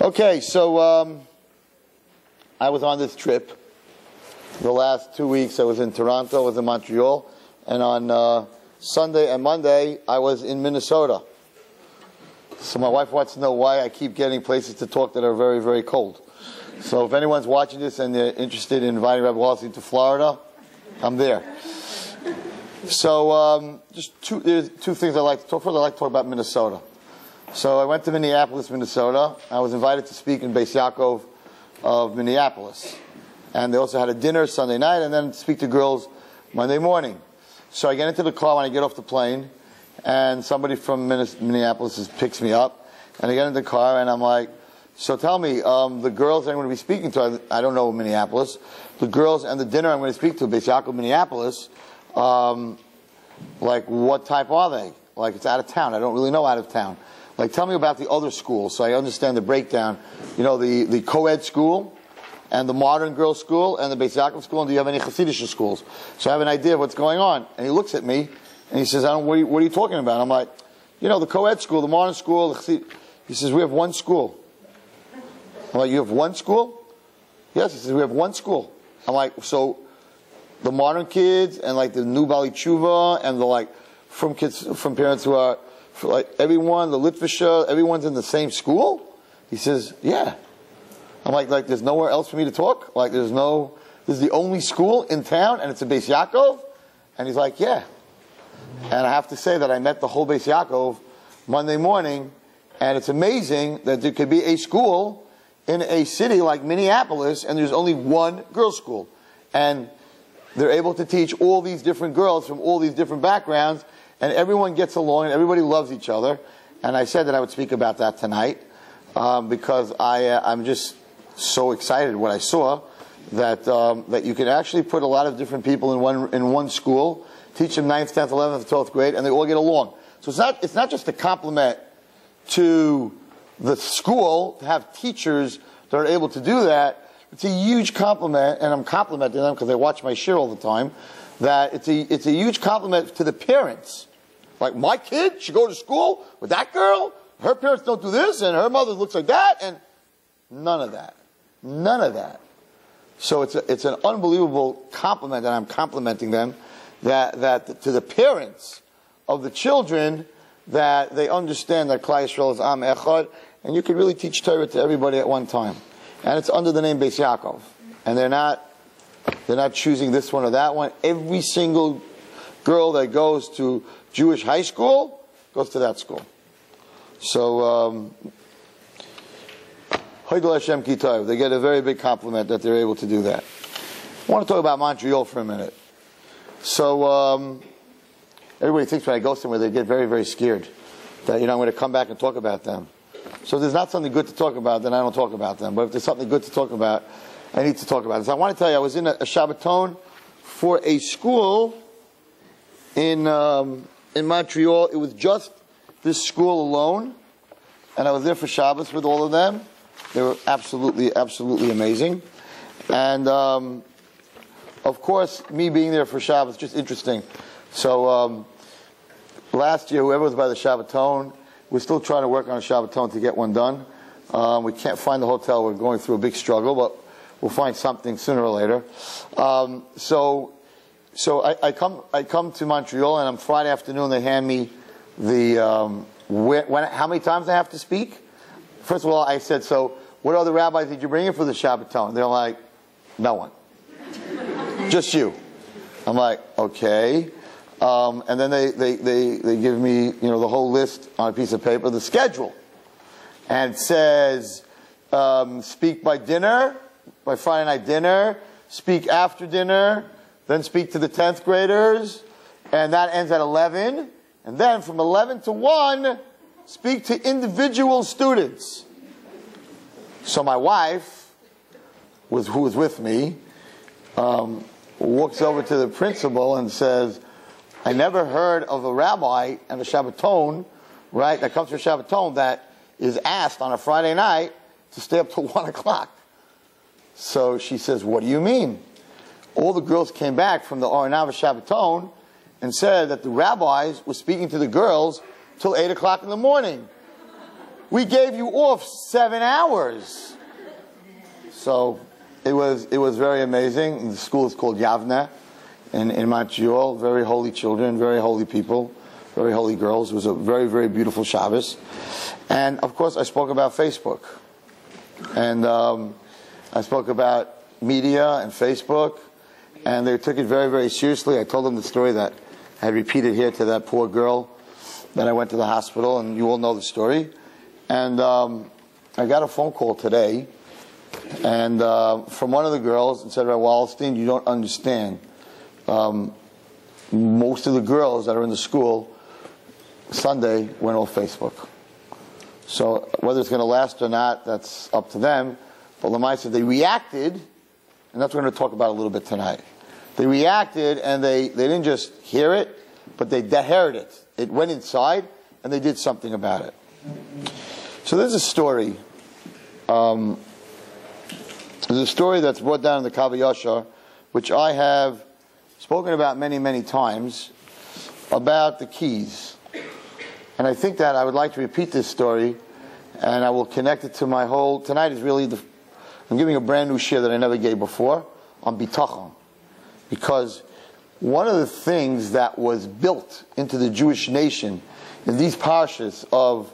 Okay, so I was on this trip. The last 2 weeks I was in Toronto, I was in Montreal, and on Sunday and Monday I was in Minnesota. So my wife wants to know why I keep getting places to talk that are very, very cold. So if anyone's watching this and they're interested in inviting Rabbi Wallerstein to Florida, I'm there. So there's two things I like to talk about. I like to talk about Minnesota. So I went to Minneapolis, Minnesota. I was invited to speak in Beis Yaakov of Minneapolis. And they also had a dinner Sunday night and then speak to girls Monday morning. So I get into the car when I get off the plane, and somebody from Minneapolis picks me up, and I get into the car and I'm like, so tell me, the girls I'm going to be speaking to, I don't know Minneapolis, the girls and the dinner I'm going to speak to, Beis Yaakov, Minneapolis, like what type are they? Like it's out of town. I don't really know out of town. Like tell me about the other schools so I understand the breakdown. You know, the co-ed school and the modern girls school and the Beis Yaakov school, and do you have any Hasidic schools? So I have an idea of what's going on. And he looks at me and he says, what are you talking about? I'm like, you know, the co-ed school, the modern school, he says, we have one school. I'm like, you have one school? Yes, he says, we have one school. I'm like, so the modern kids and like the new Bali Tshuva and the like from kids, from parents who are, like everyone, the Litvisha, everyone's in the same school? He says, yeah. I'm like there's nowhere else for me to talk? Like this is the only school in town and it's a Beis Yaakov? And he's like, yeah. And I have to say that I met the whole Beis Yaakov Monday morning, and it's amazing that there could be a school in a city like Minneapolis and there's only one girls' school. And they're able to teach all these different girls from all these different backgrounds, and everyone gets along and everybody loves each other. And I said that I would speak about that tonight because I'm just so excited what I saw that that you can actually put a lot of different people in one school, teach them 9th, 10th, 11th, 12th grade, and they all get along. So it's not just a compliment to the school to have teachers that are able to do that. It's a huge compliment, and I'm complimenting them because they watch my shit all the time, that it's a huge compliment to the parents. Like, my kid should go to school with that girl, her parents don't do this, and her mother looks like that, and none of that. None of that. So it's an unbelievable compliment, and I'm complimenting them, that to the parents of the children, that they understand that Klal Yisrael is Am Echad, and you can really teach Torah to everybody at one time. And it's under the name Beis Yaakov. And they're not choosing this one or that one. Every single girl that goes to Jewish high school goes to that school. So, Hashem ki tov. They get a very big compliment that they're able to do that. I want to talk about Montreal for a minute. So, everybody thinks when I go somewhere they get very, very scared that, I'm going to come back and talk about them. So if there's not something good to talk about, then I don't talk about them. But if there's something good to talk about, I need to talk about it. So I want to tell you, I was in a Shabbaton for a school in Montreal. It was just this school alone, and I was there for Shabbos with all of them. They were absolutely, absolutely amazing. And of course, me being there for Shabbos, just interesting. So last year, whoever was by the Shabbaton, we're still trying to work on a Shabbaton to get one done. We can't find the hotel. We're going through a big struggle, but we'll find something sooner or later. So I come to Montreal, and on Friday afternoon they hand me the how many times I have to speak. First of all, I said, so what other rabbis did you bring in for the Shabbaton? They're like, no one, just you. I'm like, okay. And then they give me, the whole list on a piece of paper, the schedule. And it says, speak by dinner, by Friday night dinner, speak after dinner, then speak to the 10th graders, and that ends at 11. And then from 11 to 1, speak to individual students. So my wife, who was with me, walks over to the principal and says, I never heard of a rabbi and a Shabbaton, right, that comes to a Shabbaton that is asked on a Friday night to stay up till 1 o'clock. So she says, what do you mean? All the girls came back from the Aronava Shabbaton and said that the rabbis were speaking to the girls till 8 o'clock in the morning. we gave you off 7 hours. So it was very amazing. The school is called Yavne in Montreal. Very holy children, very holy people, very holy girls. It was a very, very beautiful Shabbos. And of course, I spoke about Facebook. And I spoke about media and Facebook. And they took it very, very seriously. I told them the story that I had repeated here to that poor girl that I went to the hospital, and you all know the story. And I got a phone call today, and from one of the girls, and said, Rabbi Wallerstein, you don't understand. Most of the girls that are in the school, Sunday, went off Facebook. So whether it's going to last or not, that's up to them. But Lamai said they reacted, and that's what we're going to talk about a little bit tonight. They reacted, and they didn't just hear it, but they heard it. It went inside, and they did something about it. So there's a story. There's a story that's brought down in the Kav Yashar, which I have spoken about many, many times, about the keys. And I think that I would like to repeat this story, and I will connect it to my whole... Tonight is really I'm giving a brand new share that I never gave before on bitachon. Because one of the things that was built into the Jewish nation in these parshas of